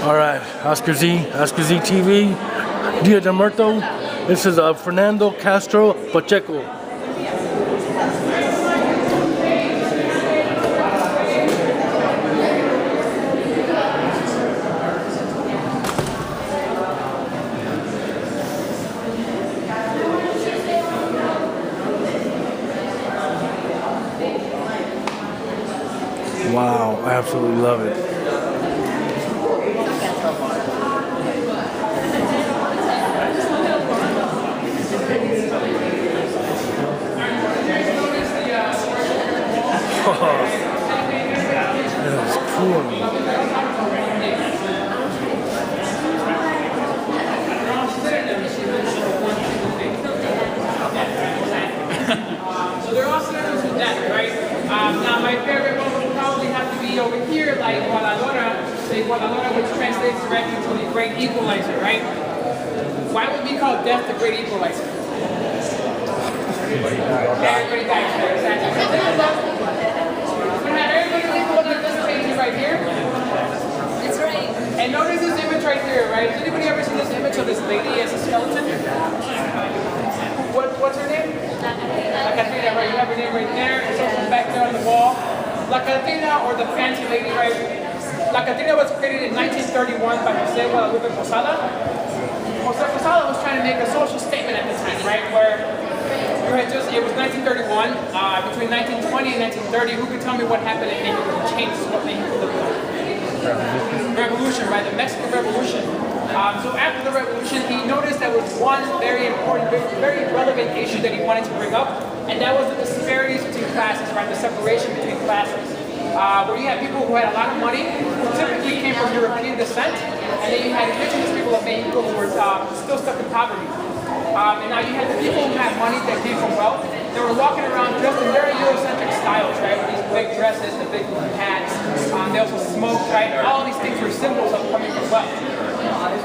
All right, Oscar Z TV, Dia de Muerto. This is Fernando Castro Pacheco. Wow, I absolutely love it. That was cool. So they're all synonyms with death, right? Now my favorite one would probably have to be over here, like Guadalajara, which translates directly to the Great Equalizer, right? Why would we call death the Great Equalizer? Everybody dies, right? Exactly. Everybody look at this page right here. That's right. And notice this image right here, right? Has anybody ever seen this image of this lady as a skeleton? What's her name? La Catrina, right? You have her name right there. It's also back there on the wall. La Catrina, or the fancy lady, right? La Catrina was created in 1931 by Jose Guadalupe Posada. Jose Posada was trying to make a social statement at the time, right? Where it was 1931. Between 1920 and 1930, who could tell me what happened in Mexico that changed what Mexico looked like? Revolution, right? The Mexican Revolution. So after the revolution, he noticed there was one very important, very relevant issue that he wanted to bring up, and that was the disparities between classes, right? The separation between classes. Where you had people who had a lot of money, who typically came from European descent, and then you had indigenous people of Mexico who were still stuck in poverty. And now you had the people who had money that came from wealth. They were walking around dressed in very Eurocentric styles, right? With these big dresses, the big hats. They also smoked, right? All these things were symbols of coming from wealth.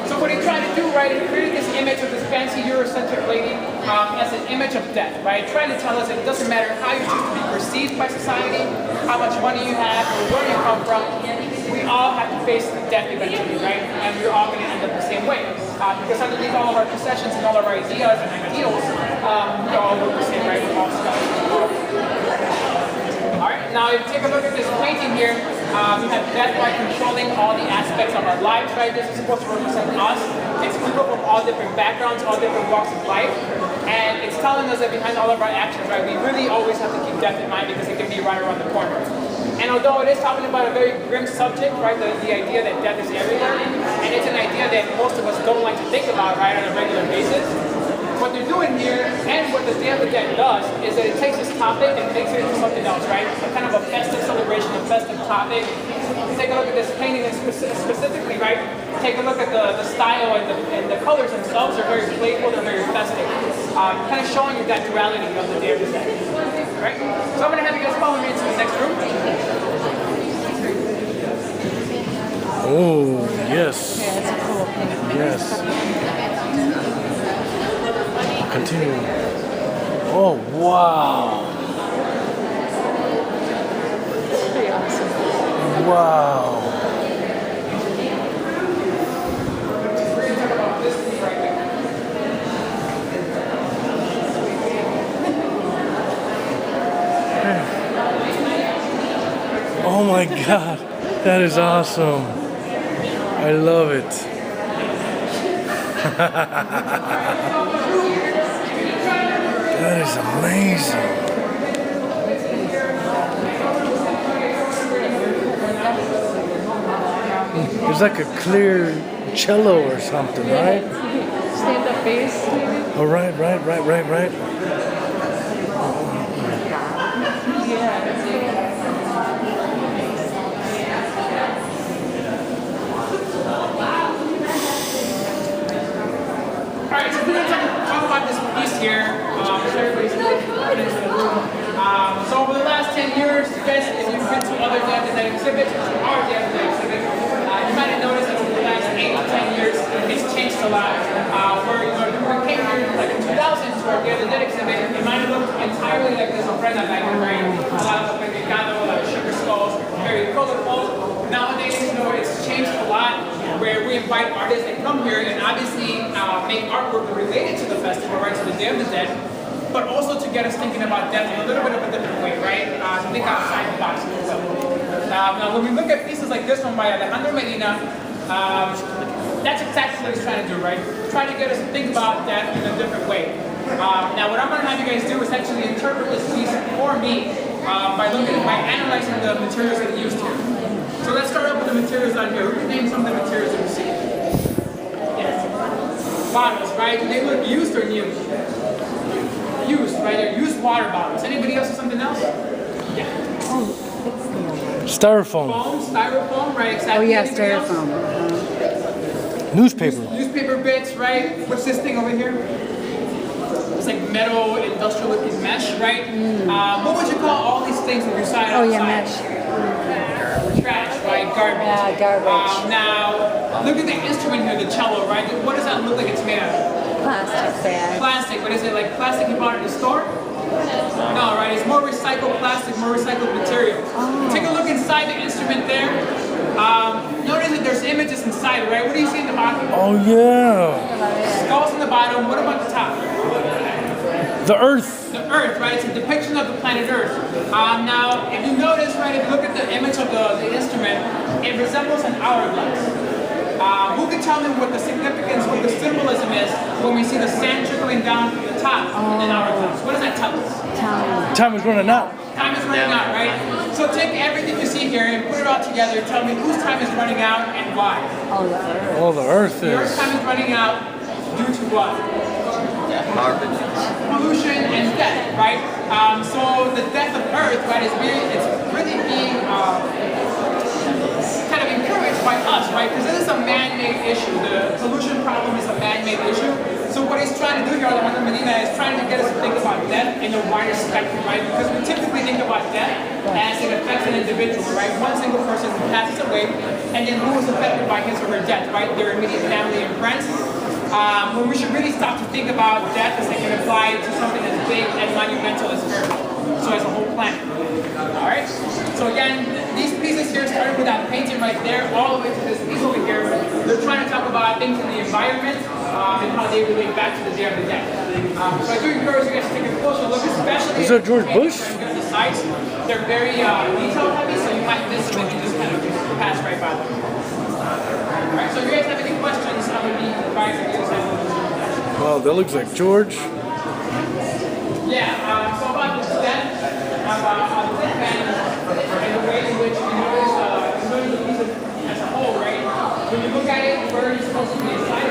So what he tried to do, right, he created this image of this fancy Eurocentric lady as an image of death, right? Trying to tell us that it doesn't matter how you choose to be perceived by society, how much money you have, or where you come from, we all have to face death eventually, right? And we're all going to end up the same way. Because underneath all of our possessions and all of our ideas and ideals, we all look the same, right? We're all stuck. Alright, now if you take a look at this painting here, we have death by controlling all the aspects of our lives, right? This is supposed to represent us. It's people from all different backgrounds, all different walks of life. And it's telling us that behind all of our actions, right, we really always have to keep death in mind because it can be right around the corner. And although it is talking about a very grim subject, right, the idea that death is everywhere, and it's an idea that most of us don't like to think about, right, on a regular basis, what they're doing here, and what the Day of the Dead does, is that it takes this topic and makes it into something else, right? A kind of a festive celebration, a festive topic. Take a look at this painting specifically, right? Take a look at the style and the colors themselves are very playful, they're very festive. Kind of showing you that duality of the Day of the Dead. Right? So I'm going to have you guys follow me into the next room. Oh, yes. Yeah, it's a cool painting. Yes. Continue. Oh, wow. Pretty awesome. Wow. We're going to talk about this thing right there. Oh my God. That is awesome. I love it. That is amazing. It's like a clear cello or something, right? Stand-up bass, maybe? Oh, right. Yeah. Alright, so we're going to talk about this piece here. Everybody's coming into the room. So over the last 10 years, you guys, if you've been to other Day of the Dead exhibits, our Day of the Dead exhibit, you might have noticed that over the last 8 to 10 years, it's changed a lot. Where we came here like in 2000 to our Day of the Dead exhibit, it might have looked entirely like this ofrenda bag, right? A lot of pecado, a lot of sugar skulls, very colorful. Nowadays, it's changed a lot. Where we invite artists that come here and obviously make artwork related to the festival, right, to the Day of the Dead, but also to get us thinking about death in a little bit of a different way, right? To think outside the box a little bit. Now, when we look at pieces like this one by Alejandro Medina, that's exactly what he's trying to do, right? Trying to get us to think about death in a different way. Now, what I'm going to have you guys do is actually interpret this piece for me by analyzing the materials that he used here. So let's start off with the materials on here. Who can name some of the materials that you see? Yes. Bottles, right? Do they look used or new? Used, right? They're used water bottles. Anybody else have something else? Yeah. Styrofoam. Foam, styrofoam, right? Exactly. Oh yeah, Anybody else? styrofoam. Newspaper. Newspaper bits, right? What's this thing over here? It's like metal industrial looking mesh, right? What would you call all these things when you sign outside? Oh yeah, mesh. Trash, right? Garbage. Yeah, garbage. Now, look at the instrument here, the cello, right? What does that look like it's made out of? Plastic bag. Plastic, but is it like plastic you bought at the store? No, right? It's more recycled plastic, more recycled material. Take a look inside the instrument there. Notice that there's images inside, right? What do you see in the bottom? Oh yeah. Skulls in the bottom. What about the top? The Earth. The Earth, right? It's a depiction of the planet Earth. Now, if you notice, right, if you look at the image of the instrument, it resembles an hourglass. Who can tell me what the significance, what the symbolism is when we see the sand trickling down from the top in an hourglass? What does that tell us? Time is running out. Time is running out, right? So take everything you see here and put it all together. Tell me whose time is running out and why. Oh, the Earth Your is. time is running out due to what? Pollution and death, right? So the death of Earth, right, it's really being kind of encouraged by us, right? Because this is a man-made issue. The pollution problem is a man-made issue. So what he's trying to do here, Alejandro Medina, is trying to get us to think about death in a wider spectrum, right? Because we typically think about death as it affects an individual, right? One single person passes away, and then who is affected by his or her death, right? Their immediate family and friends. When we should really stop to think about death as it can apply to something as big and monumental as Earth. So as a whole planet. Alright? So again, these pieces here started with that painting right there, all the way to this piece over here. They're trying to talk about things in the environment and how they relate back to the Day of the Dead. So I do encourage you guys to take a closer look, especially Is that George Bush? The sides, they're very detail heavy, so you might miss them if you just kind of pass right by them. Alright, so if you guys have any questions, I would be advising you to send them. Wow, that looks like George. Yeah, so about the death, on the death band, and the way in which you notice the piece as a whole, right? When you look at it, where are you supposed to be inside?